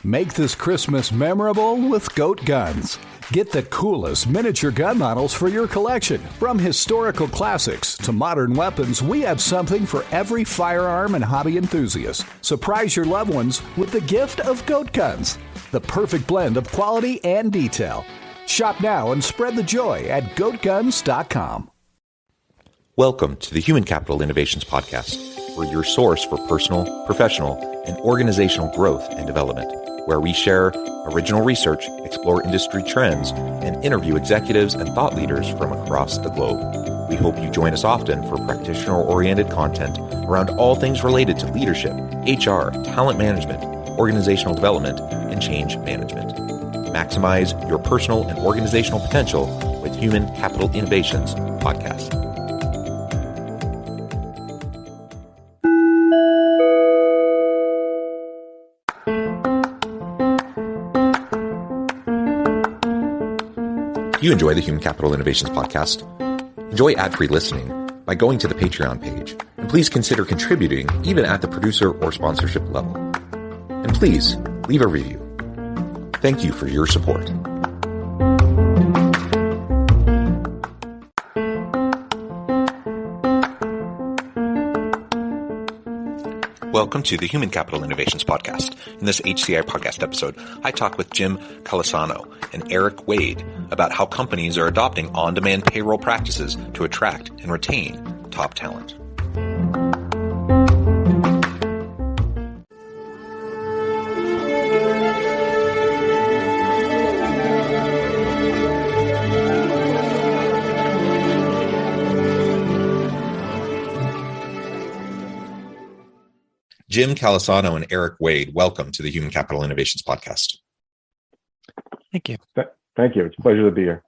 Make this Christmas memorable with Goat Guns. Get the coolest miniature gun models for your collection. From historical classics to modern weapons, we have something for every firearm and hobby enthusiast. Surprise your loved ones with the gift of Goat Guns, the perfect blend of quality and detail. Shop now and spread the joy at goatguns.com. Welcome to the Human Capital Innovations Podcast. We're your source for personal, professional, and organizational growth and development, where we share original research, explore industry trends, and interview executives and thought leaders from across the globe. We hope you join us often for practitioner-oriented content around all things related to leadership, HR, talent management, organizational development, and change management. Maximize your personal and organizational potential with Human Capital Innovations Podcast. You enjoy the Human Capital Innovations Podcast? Enjoy ad-free listening by going to the Patreon page, and please consider contributing even at the producer or sponsorship level. And please leave a review. Thank you for your support. Welcome to the Human Capital Innovations Podcast. In this HCI Podcast episode, I talk with Jim Calisano and Eric Wade about how companies are adopting on-demand payroll practices to attract and retain top talent. Jim Calisano and Eric Wade, welcome to the Human Capital Innovations Podcast. Thank you. Thank you. It's a pleasure to be here.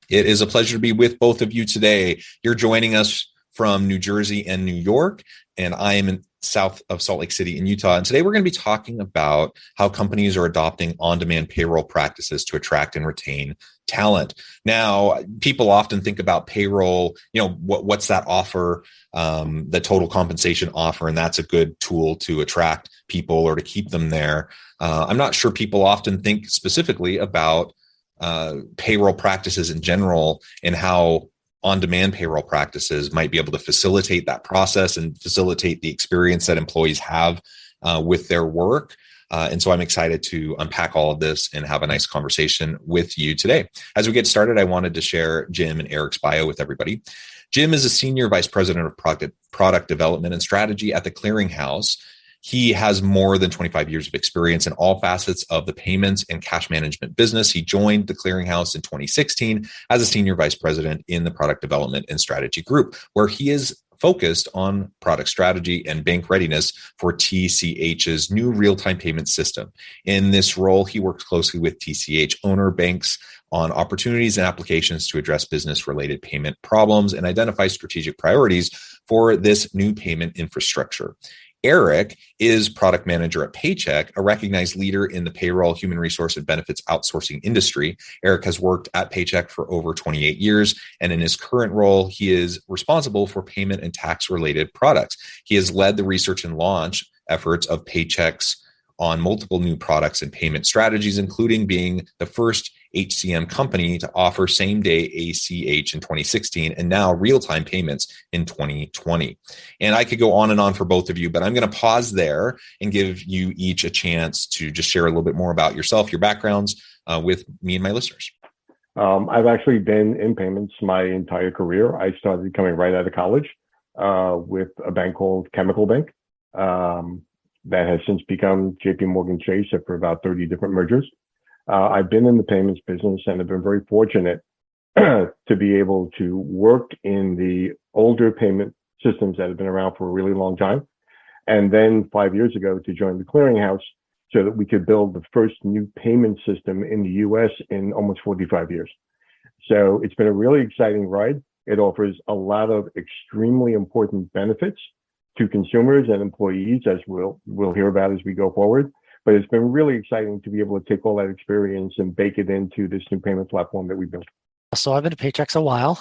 It is a pleasure to be with both of you today. You're joining us from New Jersey and New York, and I am in south of Salt Lake City in Utah. And today we're going to be talking about how companies are adopting on-demand payroll practices to attract and retain talent. Now, people often think about payroll, what's that offer, the total compensation offer, and that's a good tool to attract people or to keep them there. I'm not sure people often think specifically about payroll practices in general and how on-demand payroll practices might be able to facilitate that process and facilitate the experience that employees have with their work. And so I'm excited to unpack all of this and have a nice conversation with you today. As we get started, I wanted to share Jim and Eric's bio with everybody. Jim is a senior vice president of product development and strategy at the Clearinghouse. He has more than 25 years of experience in all facets of the payments and cash management business. He joined the Clearinghouse in 2016 as a senior vice president in the product development and strategy group, where he is focused on product strategy and bank readiness for TCH's new real-time payment system. In this role, he works closely with TCH owner banks on opportunities and applications to address business-related payment problems and identify strategic priorities for this new payment infrastructure. Eric is product manager at Paycheck, a recognized leader in the payroll, human resource, and benefits outsourcing industry. Eric has worked at Paycheck for over 28 years, and in his current role, he is responsible for payment and tax-related products. He has led the research and launch efforts of Paycheck's on multiple new products and payment strategies, including being the first HCM company to offer same-day ACH in 2016 and now real-time payments in 2020. And I could go on and on for both of you, but I'm going to pause there and give you each a chance to just share a little bit more about yourself, your backgrounds with me and my listeners. I've actually been in payments my entire career. I started coming right out of college with a bank called Chemical Bank. That has since become JP Morgan Chase after about 30 different mergers. I've been in the payments business and have been very fortunate to be able to work in the older payment systems that have been around for a really long time. And then 5 years ago to join the Clearinghouse so that we could build the first new payment system in the US in almost 45 years. So it's been a really exciting ride. It offers a lot of extremely important benefits to consumers and employees, as we'll hear about as we go forward. But it's been really exciting to be able to take all that experience and bake it into this new payment platform that we built. So I've been at Paychex a while.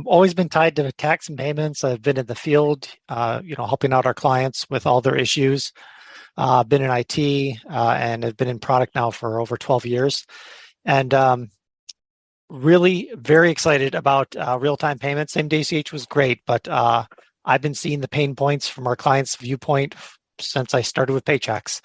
Always been tied to tax and payments. I've been in the field, helping out our clients with all their issues. been in IT, and have been in product now for over 12 years. And really very excited about real-time payments. Same day ACH was great, but I've been seeing the pain points from our clients' viewpoint since I started with paychecks.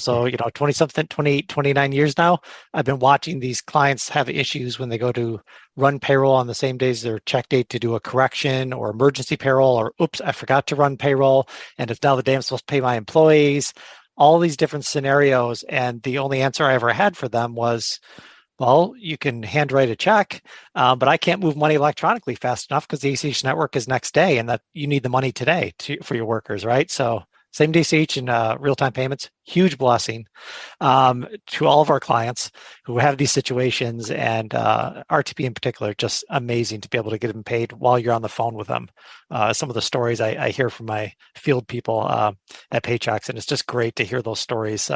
So, 20-something, 28, 29 years now, I've been watching these clients have issues when they go to run payroll on the same day as their check date to do a correction or emergency payroll, or oops, I forgot to run payroll, and it's now the day I'm supposed to pay my employees, all these different scenarios. And the only answer I ever had for them was, well, you can handwrite a check, but I can't move money electronically fast enough because the ACH network is next day, and that you need the money today for your workers, right? So same day ACH and real-time payments, huge blessing to all of our clients who have these situations, and RTP in particular, just amazing to be able to get them paid while you're on the phone with them. Some of the stories I hear from my field people at Paychecks, and it's just great to hear those stories.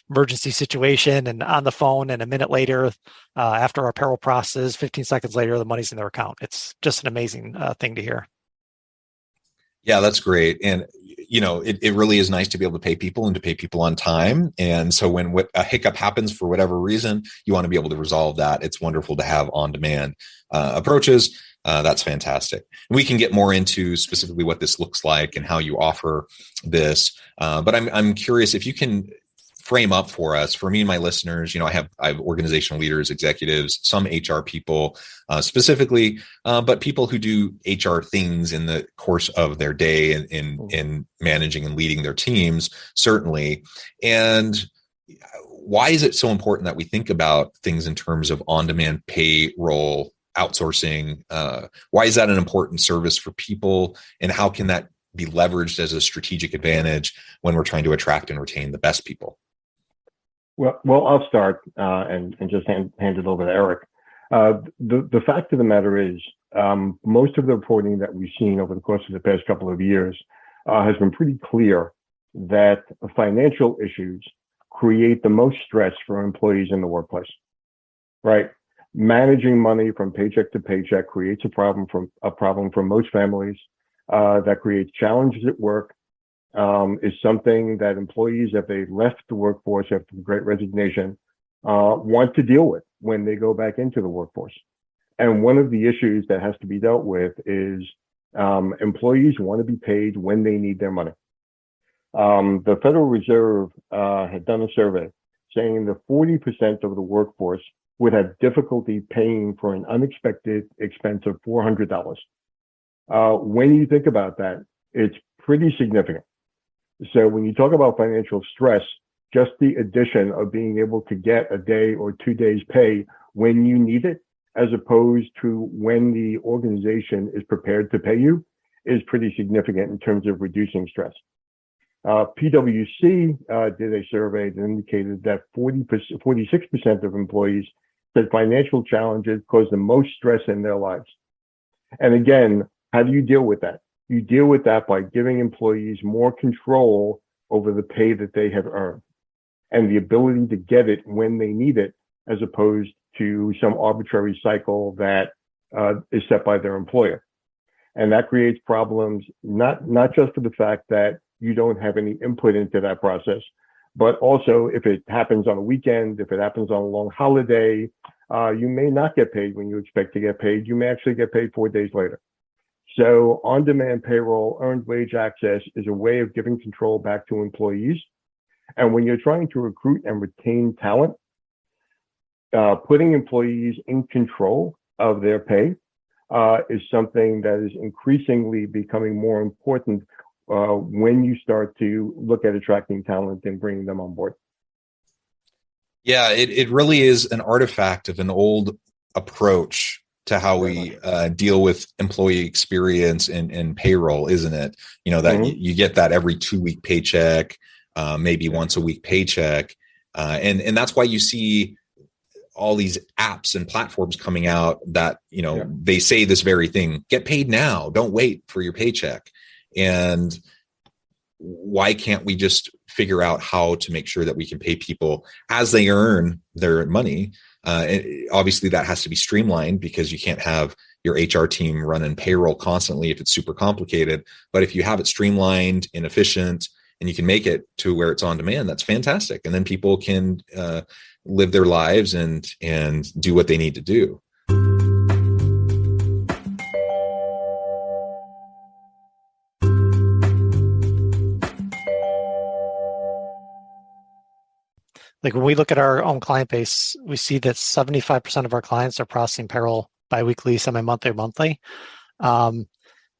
Emergency situation and on the phone, and a minute later, after our payroll process, 15 seconds later, the money's in their account. It's just an amazing thing to hear. Yeah, that's great. And, it really is nice to be able to pay people and to pay people on time. And so when a hiccup happens for whatever reason, you want to be able to resolve that. It's wonderful to have on-demand approaches. That's fantastic. And we can get more into specifically what this looks like and how you offer this. But I'm curious if you can frame up for us, for me and my listeners. I have organizational leaders, executives, some HR people specifically, but people who do HR things in the course of their day and in managing and leading their teams, certainly. And why is it so important that we think about things in terms of on-demand payroll, outsourcing? Why is that an important service for people, and how can that be leveraged as a strategic advantage when we're trying to attract and retain the best people? Well, I'll start and just hand it over to Eric. The fact of the matter is, most of the reporting that we've seen over the course of the past couple of years has been pretty clear that financial issues create the most stress for employees in the workplace, right? Managing money from paycheck to paycheck creates a problem for most families. That creates challenges at work. Is something that employees, if they left the workforce after the Great Resignation, want to deal with when they go back into the workforce. And one of the issues that has to be dealt with is employees want to be paid when they need their money. The Federal Reserve had done a survey saying that 40% of the workforce would have difficulty paying for an unexpected expense of $400. When you think about that, it's pretty significant. So when you talk about financial stress, just the addition of being able to get a day or 2 days pay when you need it, as opposed to when the organization is prepared to pay you, is pretty significant in terms of reducing stress. PwC did a survey that indicated that 46% of employees said financial challenges cause the most stress in their lives. And again, how do you deal with that? You deal with that by giving employees more control over the pay that they have earned and the ability to get it when they need it, as opposed to some arbitrary cycle that is set by their employer. And that creates problems, not just for the fact that you don't have any input into that process, but also if it happens on a weekend, if it happens on a long holiday, you may not get paid when you expect to get paid. You may actually get paid 4 days later. So on-demand payroll, earned wage access is a way of giving control back to employees. And when you're trying to recruit and retain talent, putting employees in control of their pay is something that is increasingly becoming more important when you start to look at attracting talent and bringing them on board. Yeah, it really is an artifact of an old approach to how we deal with employee experience and payroll, isn't it? That you get that every 2-week paycheck, maybe once a week paycheck. And that's why you see all these apps and platforms coming out that, they say this very thing: get paid now, don't wait for your paycheck. And why can't we just figure out how to make sure that we can pay people as they earn their money? Obviously, that has to be streamlined, because you can't have your HR team running payroll constantly if it's super complicated. But if you have it streamlined and efficient and you can make it to where it's on demand, that's fantastic. And then people can live their lives and do what they need to do. Like when we look at our own client base, we see that 75% of our clients are processing payroll biweekly, semi-monthly, or monthly.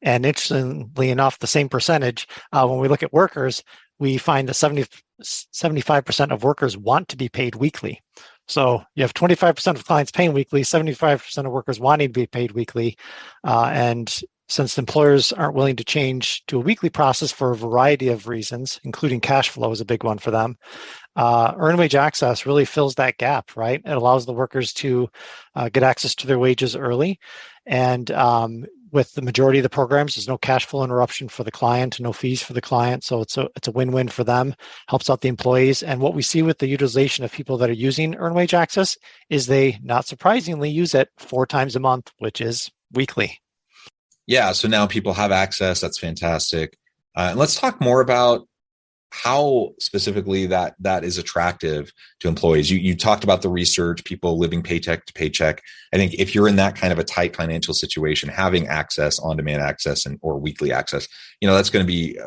And interestingly enough, the same percentage, when we look at workers, we find that 75% of workers want to be paid weekly. So you have 25% of clients paying weekly, 75% of workers wanting to be paid weekly. And since employers aren't willing to change to a weekly process for a variety of reasons, including cash flow is a big one for them, earned wage access really fills that gap, right? It allows the workers to get access to their wages early. And with the majority of the programs, there's no cash flow interruption for the client, no fees for the client. So it's a win-win for them, helps out the employees. And what we see with the utilization of people that are using earned wage access is they, not surprisingly, use it 4 times a month, which is weekly. Yeah, so now people have access. That's fantastic. And let's talk more about how specifically that is attractive to employees. You talked about the research, people living paycheck to paycheck. I think if you're in that kind of a tight financial situation, having access, on-demand access, or weekly access, that's going to be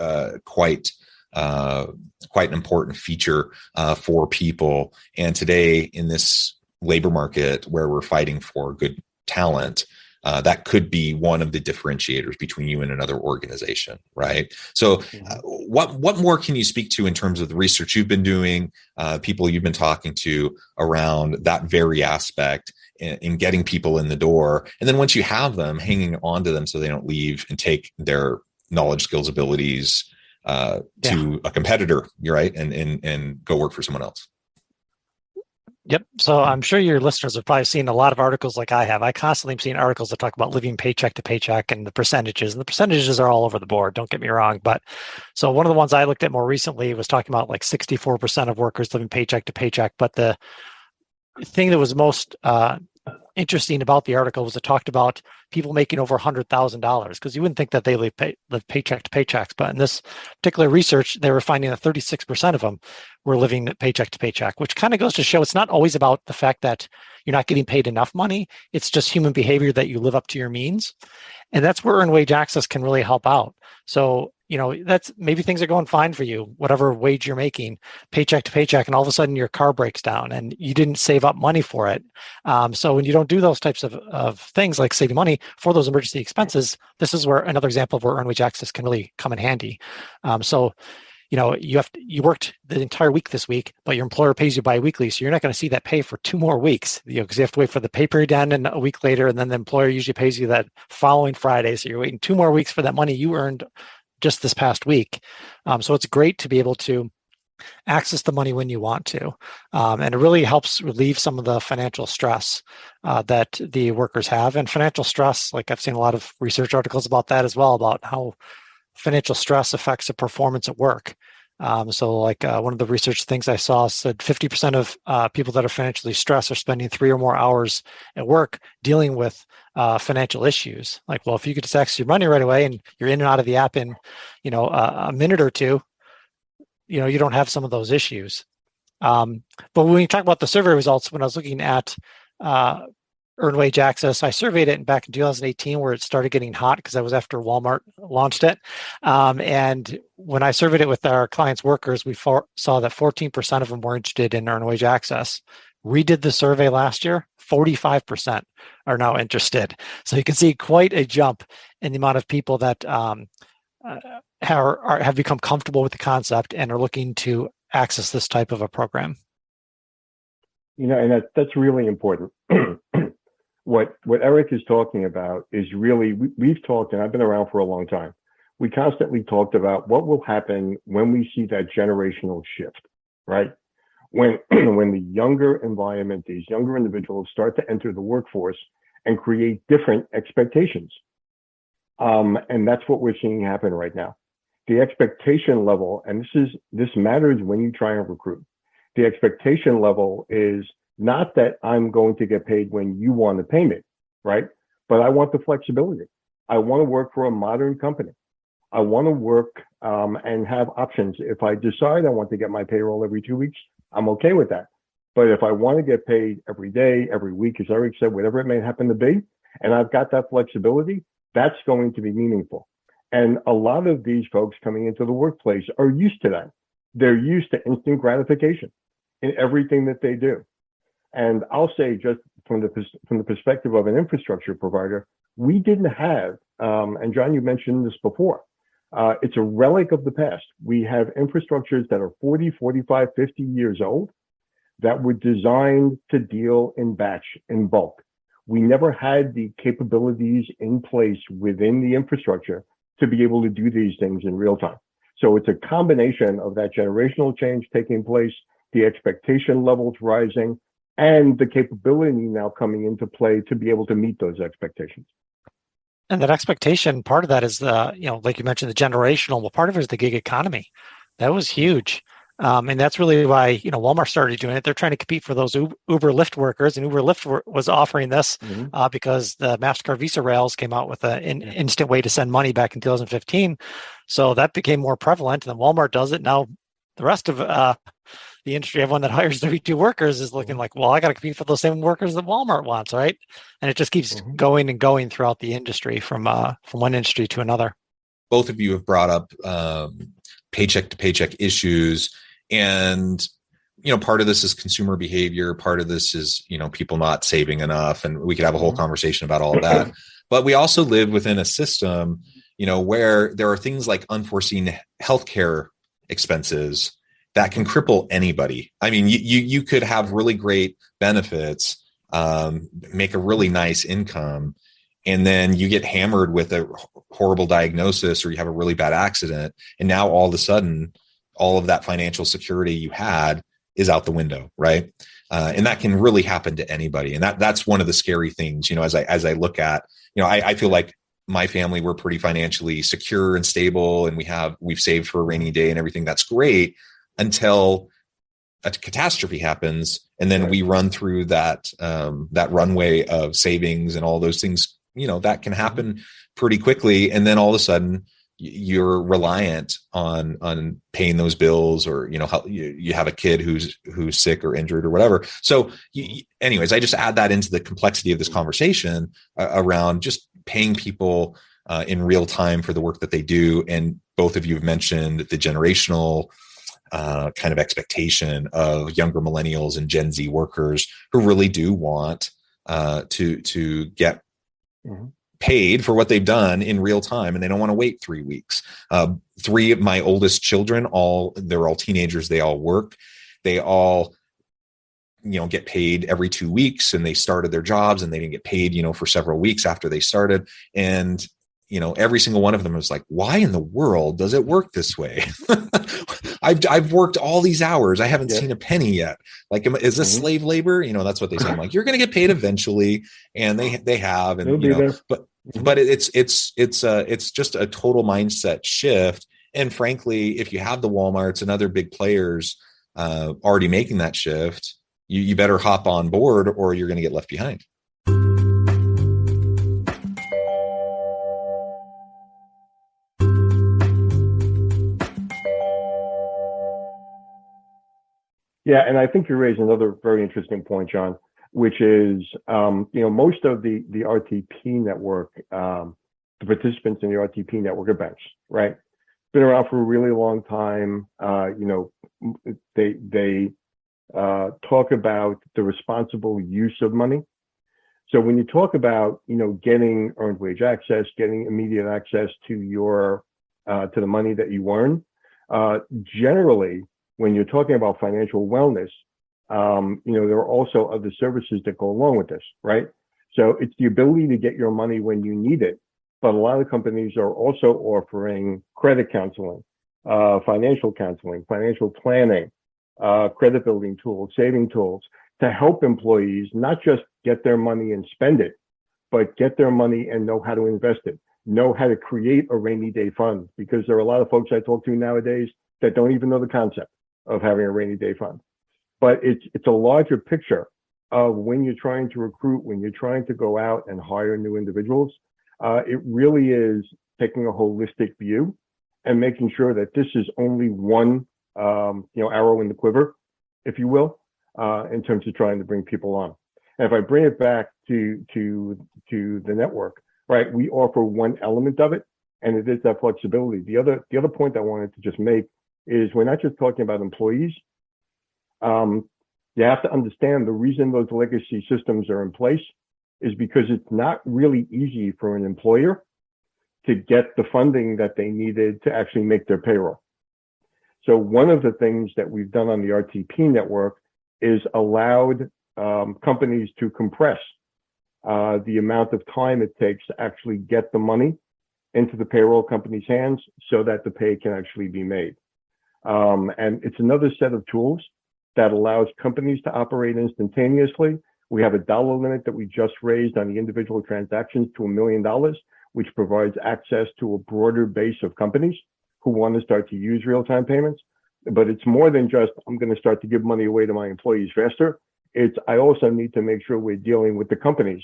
quite an important feature for people. And today, in this labor market where we're fighting for good talent, that could be one of the differentiators between you and another organization, right? So what more can you speak to in terms of the research you've been doing, people you've been talking to around that very aspect in getting people in the door? And then once you have them, hanging on to them so they don't leave and take their knowledge, skills, abilities to a competitor, right? And go work for someone else. Yep. So I'm sure your listeners have probably seen a lot of articles like I have. I constantly am seeing articles that talk about living paycheck to paycheck and the percentages. And the percentages are all over the board. Don't get me wrong. But so one of the ones I looked at more recently was talking about like 64% of workers living paycheck to paycheck. But the thing that was most interesting about the article was it talked about people making over $100,000, because you wouldn't think that they live paycheck to paychecks. But in this particular research, they were finding that 36% of them were living paycheck to paycheck, which kind of goes to show it's not always about the fact that you're not getting paid enough money. It's just human behavior that you live up to your means. And that's where earned wage access can really help out. So, that's maybe things are going fine for you, whatever wage you're making, paycheck to paycheck, and all of a sudden your car breaks down and you didn't save up money for it. So when you don't do those types of things like saving money for those emergency expenses, this is where another example of where earned wage access can really come in handy. You worked the entire week this week, but your employer pays you biweekly, so you're not going to see that pay for 2 more weeks. Because you have to wait for the pay period to end and a week later, and then the employer usually pays you that following Friday. So you're waiting 2 more weeks for that money you earned just this past week. So it's great to be able to access the money when you want to. And it really helps relieve some of the financial stress that the workers have. And financial stress, like I've seen a lot of research articles about that as well, about how financial stress affects the performance at work. One of the research things I saw said 50% of people that are financially stressed are spending 3 or more hours at work dealing with financial issues. Like, well, if you could just access your money right away and you're in and out of the app in, a minute or two, you don't have some of those issues. But when you talk about the survey results, when I was looking at earned wage access, I surveyed it back in 2018 where it started getting hot because that was after Walmart launched it. And when I surveyed it with our clients' workers, we saw that 14% of them were interested in earned wage access. Redid the survey last year, 45% are now interested. So you can see quite a jump in the amount of people that have become comfortable with the concept and are looking to access this type of a program. And that's really important. What Eric is talking about is really, we've talked, and I've been around for a long time. We constantly talked about what will happen when we see that generational shift, right? When the younger environment, these younger individuals start to enter the workforce and create different expectations. And that's what we're seeing happen right now. The expectation level, and this matters when you try and recruit. The expectation level is not that I'm going to get paid when you want to pay me, right? But I want the flexibility. I want to work for a modern company. I want to work and have options. If I decide I want to get my payroll every 2 weeks, I'm okay with that. But if I want to get paid every day, every week, as Eric said, whatever it may happen to be, and I've got that flexibility, that's going to be meaningful. And a lot of these folks coming into the workplace are used to that. They're used to instant gratification in everything that they do. And I'll say, just from the perspective of an infrastructure provider, we didn't have, and John, you mentioned this before, it's a relic of the past. We have infrastructures that are 40, 45, 50 years old that were designed to deal in batch, in bulk. We never had the capabilities in place within the infrastructure to be able to do these things in real time. So it's a combination of that generational change taking place, the expectation levels rising, and the capability now coming into play to be able to meet those expectations. And that expectation, part of that is like you mentioned, the generational. Well, part of it is the gig economy. That was huge. And that's really why, Walmart started doing it. They're trying to compete for those Uber Lyft workers, and Uber Lyft was offering this because the MasterCard Visa rails came out with an instant way to send money back in 2015. So that became more prevalent, and then Walmart does it. Now the rest of the industry, everyone that hires 32 workers is looking like, well, I got to compete for those same workers that Walmart wants, right? And it just keeps going and going throughout the industry from one industry to another. Both of you have brought up paycheck to paycheck issues. And, part of this is consumer behavior. Part of this is, people not saving enough. And we could have a whole conversation about all of that. But we also live within a system, where there are things like unforeseen healthcare expenses that can cripple anybody. I mean, you could have really great benefits, make a really nice income, and then you get hammered with a horrible diagnosis, or you have a really bad accident. And now all of a sudden, all of that financial security you had is out the window, right? And that can really happen to anybody. And that's one of the scary things, as I look at, I feel like my family, we're pretty financially secure and stable, and we've saved for a rainy day and everything. That's great until a catastrophe happens. And then we run through that runway of savings and all those things, that can happen pretty quickly. And then all of a sudden, you're reliant on paying those bills, or you have a kid who's sick or injured or whatever. So anyways, I just add that into the complexity of this conversation around just paying people in real time for the work that they do. And both of you have mentioned the generational kind of expectation of younger millennials and Gen Z workers who really do want to get paid for what they've done in real time, and they don't want to wait 3 weeks. 3 of my oldest children, they're all teenagers. They all work. They all, get paid every 2 weeks, and they started their jobs and they didn't get paid, for several weeks after they started. And, every single one of them was like, why in the world does it work this way? I've worked all these hours. I haven't seen a penny yet. Like, is this slave labor? That's what they say. I'm like, you're going to get paid eventually. And they have, and, but it's just a total mindset shift. And frankly, if you have the Walmarts and other big players already making that shift, you better hop on board, or you're going to get left behind. Yeah, and I think you raised another very interesting point, John, which is, most of the RTP network, the participants in the RTP network are banks, right? Been around for a really long time. They talk about the responsible use of money. So when you talk about, getting earned wage access, getting immediate access to to the money that you earn, generally, when you're talking about financial wellness, there are also other services that go along with this, right? So it's the ability to get your money when you need it. But a lot of companies are also offering credit counseling, financial counseling, financial planning, credit building tools, saving tools to help employees not just get their money and spend it, but get their money and know how to invest it, know how to create a rainy day fund, because there are a lot of folks I talk to nowadays that don't even know the concept of having a rainy day fund. But it's a larger picture of when you're trying to recruit, when you're trying to go out and hire new individuals. It really is taking a holistic view and making sure that this is only one, arrow in the quiver, if you will, in terms of trying to bring people on. And if I bring it back to the network, right, we offer one element of it, and it is that flexibility. The other point I wanted to just make is we're not just talking about employees. You have to understand the reason those legacy systems are in place is because it's not really easy for an employer to get the funding that they needed to actually make their payroll. So one of the things that we've done on the RTP network is allowed companies to compress the amount of time it takes to actually get the money into the payroll company's hands so that the pay can actually be made. And it's another set of tools that allows companies to operate instantaneously. We have a dollar limit that we just raised on the individual transactions to $1 million, which provides access to a broader base of companies who want to start to use real-time payments. But it's more than just, I'm going to start to give money away to my employees faster. It's, I also need to make sure we're dealing with the companies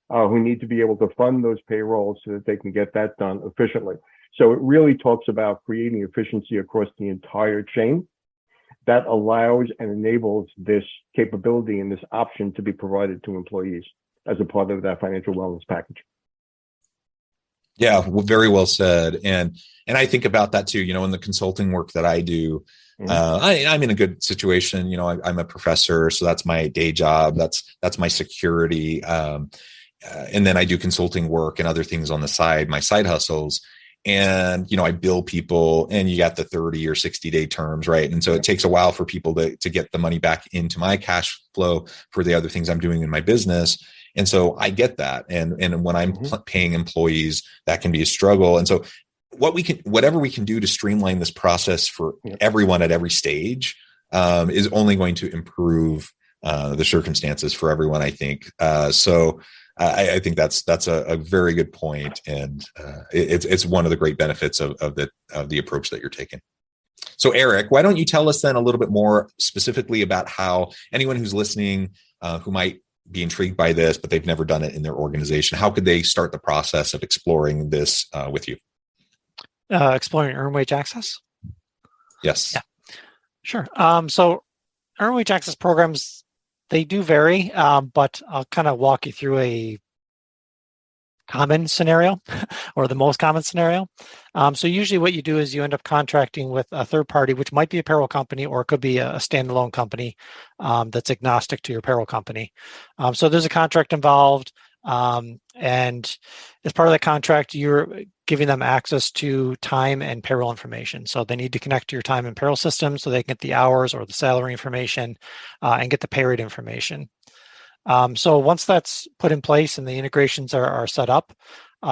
who need to be able to fund those payrolls so that they can get that done efficiently. So it really talks about creating efficiency across the entire chain that allows and enables this capability and this option to be provided to employees as a part of that financial wellness package. Yeah, very well said. And I think about that too, in the consulting work that I do. I'm in a good situation. I'm a professor, so that's my day job. That's my security. And then I do consulting work and other things on the side, my side hustles. And, I bill people, and you got the 30 or 60-day terms, right? And so it takes a while for people to get the money back into my cash flow for the other things I'm doing in my business. And so I get that. And when I'm paying employees, that can be a struggle. And so whatever we can do to streamline this process for everyone at every stage is only going to improve the circumstances for everyone, I think. So I think that's a very good point, and it's one of the great benefits of the approach that you're taking. So Eric, why don't you tell us then a little bit more specifically about how anyone who's listening who might be intrigued by this, but they've never done it in their organization, how could they start the process of exploring this with you? Exploring earned wage access? Yes. Yeah, sure. So earned wage access programs, they do vary, but I'll kind of walk you through a common scenario or the most common scenario. So usually what you do is you end up contracting with a third party, which might be a payroll company, or it could be a standalone company that's agnostic to your payroll company. So there's a contract involved. And as part of that contract, you're giving them access to time and payroll information. So they need to connect to your time and payroll system so they can get the hours or the salary information and get the pay rate information. So once that's put in place and the integrations are set up,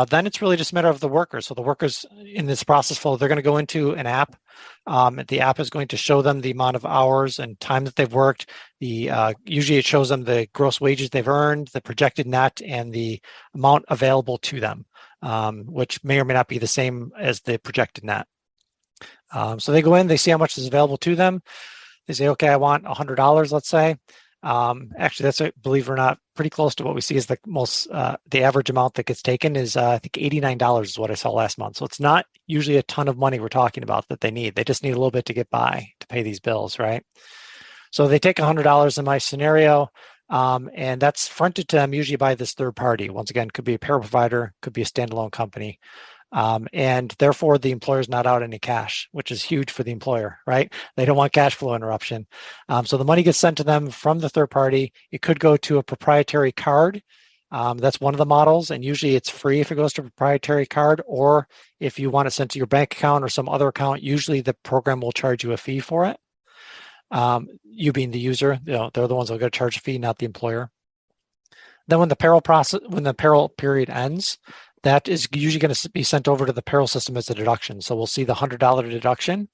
then it's really just a matter of the workers. So the workers in this process flow, they're going to go into an app. The app is going to show them the amount of hours and time that they've worked. Usually it shows them the gross wages they've earned, the projected net, and the amount available to them, which may or may not be the same as the projected net. So they go in, they see how much is available to them. They say, okay, I want $100, let's say. Actually, that's, believe it or not, pretty close to what we see is the average amount that gets taken is, I think $89 is what I saw last month. So it's not usually a ton of money we're talking about that they need. They just need a little bit to get by to pay these bills, right? So they take $100 in my scenario, and that's fronted to them usually by this third party. Once again, could be a payroll provider, could be a standalone company. And therefore the employer is not out any cash, which is huge for the employer, right? They don't want cash flow interruption. So the money gets sent to them from the third party. It could go to a proprietary card. That's one of the models. And usually it's free if it goes to a proprietary card, or if you want it sent to your bank account or some other account, usually the program will charge you a fee for it. You being the user, they're the ones that are going to charge a fee, not the employer. Then when the payroll period ends, that is usually going to be sent over to the payroll system as a deduction. So we'll see the $100 deduction,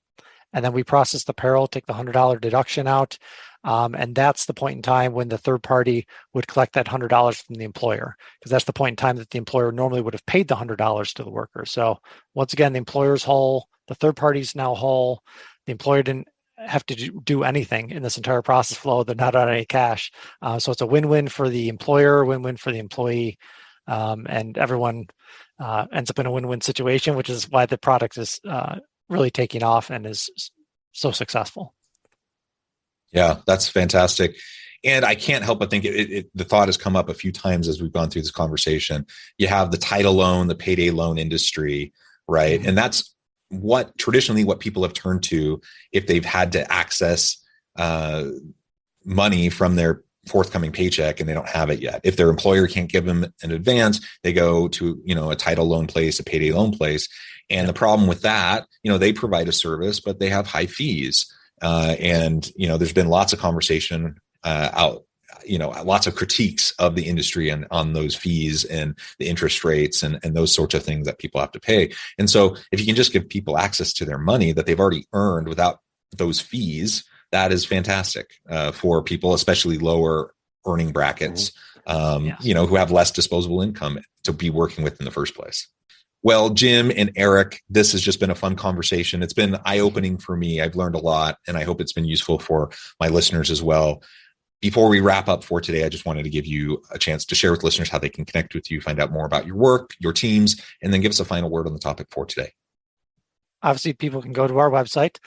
and then we process the payroll, take the $100 deduction out, and that's the point in time when the third party would collect that $100 from the employer, because that's the point in time that the employer normally would have paid the $100 to the worker. So once again, the employer's whole, the third party's now whole. The employer didn't have to do anything in this entire process flow. They're not out any cash. So it's a win-win for the employer, win-win for the employee. And everyone ends up in a win-win situation, which is why the product is really taking off and is so successful. Yeah, that's fantastic. And I can't help but think the thought has come up a few times as we've gone through this conversation. You have the title loan, the payday loan industry, right? Mm-hmm. And that's traditionally what people have turned to if they've had to access money from their forthcoming paycheck and they don't have it yet. If their employer can't give them an advance, they go to, a title loan place, a payday loan place. And the problem with that, they provide a service, but they have high fees. And there's been lots of conversation lots of critiques of the industry and on those fees and the interest rates and those sorts of things that people have to pay. And so if you can just give people access to their money that they've already earned without those fees, that is fantastic for people, especially lower earning brackets, who have less disposable income to be working with in the first place. Well, Jim and Eric, this has just been a fun conversation. It's been eye-opening for me. I've learned a lot, and I hope it's been useful for my listeners as well. Before we wrap up for today, I just wanted to give you a chance to share with listeners how they can connect with you, find out more about your work, your teams, and then give us a final word on the topic for today. Obviously, people can go to our website.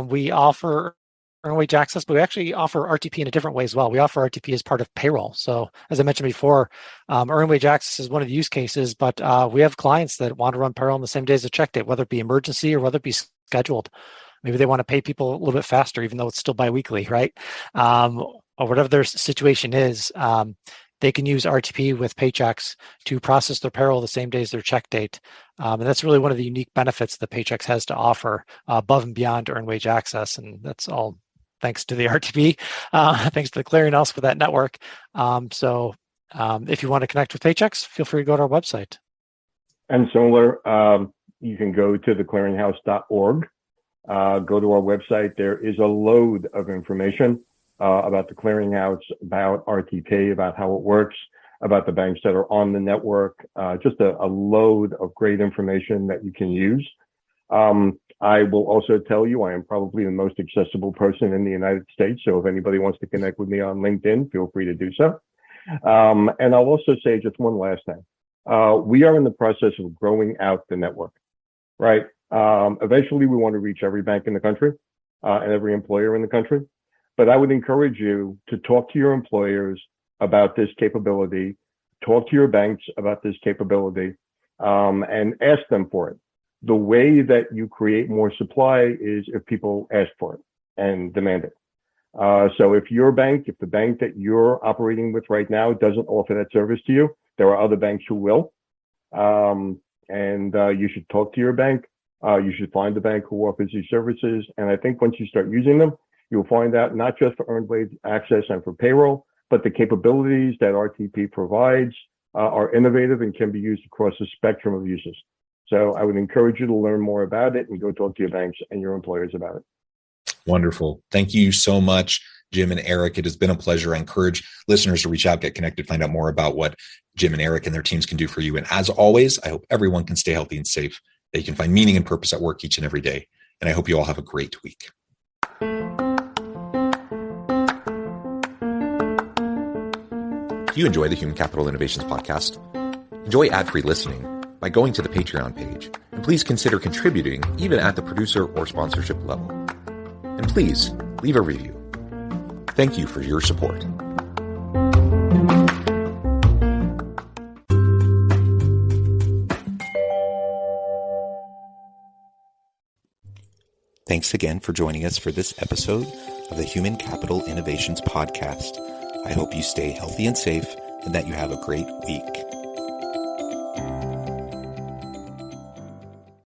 We offer earned wage access, but we actually offer RTP in a different way as well. We offer RTP as part of payroll. So as I mentioned before, earned wage access is one of the use cases, but we have clients that want to run payroll on the same day as a check date, whether it be emergency or whether it be scheduled. Maybe they want to pay people a little bit faster, even though it's still biweekly, right? Or whatever their situation is, they can use RTP with paychecks to process their payroll the same day as their check date. And that's really one of the unique benefits that Paychex has to offer above and beyond earned wage access. And that's all thanks to the RTP, thanks to the clearinghouse for that network. So if you want to connect with Paychex, feel free to go to our website. And similar, you can go to theclearinghouse.org, go to our website. There is a load of information about the clearinghouse, about RTP, about how it works, about the banks that are on the network, just a load of great information that you can use. I will also tell you I am probably the most accessible person in the United States. So if anybody wants to connect with me on LinkedIn, feel free to do so. And I'll also say just one last thing. We are in the process of growing out the network, right? Eventually, we want to reach every bank in the country and every employer in the country. But I would encourage you to talk to your employers about this capability, talk to your banks about this capability, and ask them for it. The way that you create more supply is if people ask for it and demand it. So if the bank that you're operating with right now doesn't offer that service to you, there are other banks who will. And you should talk to your bank. You should find the bank who offers these services. And I think once you start using them, you'll find out not just for earned wage access and for payroll, but the capabilities that RTP provides are innovative and can be used across a spectrum of uses. So I would encourage you to learn more about it and go talk to your banks and your employers about it. Wonderful. Thank you so much, Jim and Eric. It has been a pleasure. I encourage listeners to reach out, get connected, find out more about what Jim and Eric and their teams can do for you. And as always, I hope everyone can stay healthy and safe, that you can find meaning and purpose at work each and every day. And I hope you all have a great week. Do you enjoy the Human Capital Innovations podcast? Enjoy ad-free listening by going to the Patreon page, and please consider contributing even at the producer or sponsorship level. And please leave a review. Thank you for your support. Thanks again for joining us for this episode of the Human Capital Innovations podcast. I hope you stay healthy and safe and that you have a great week.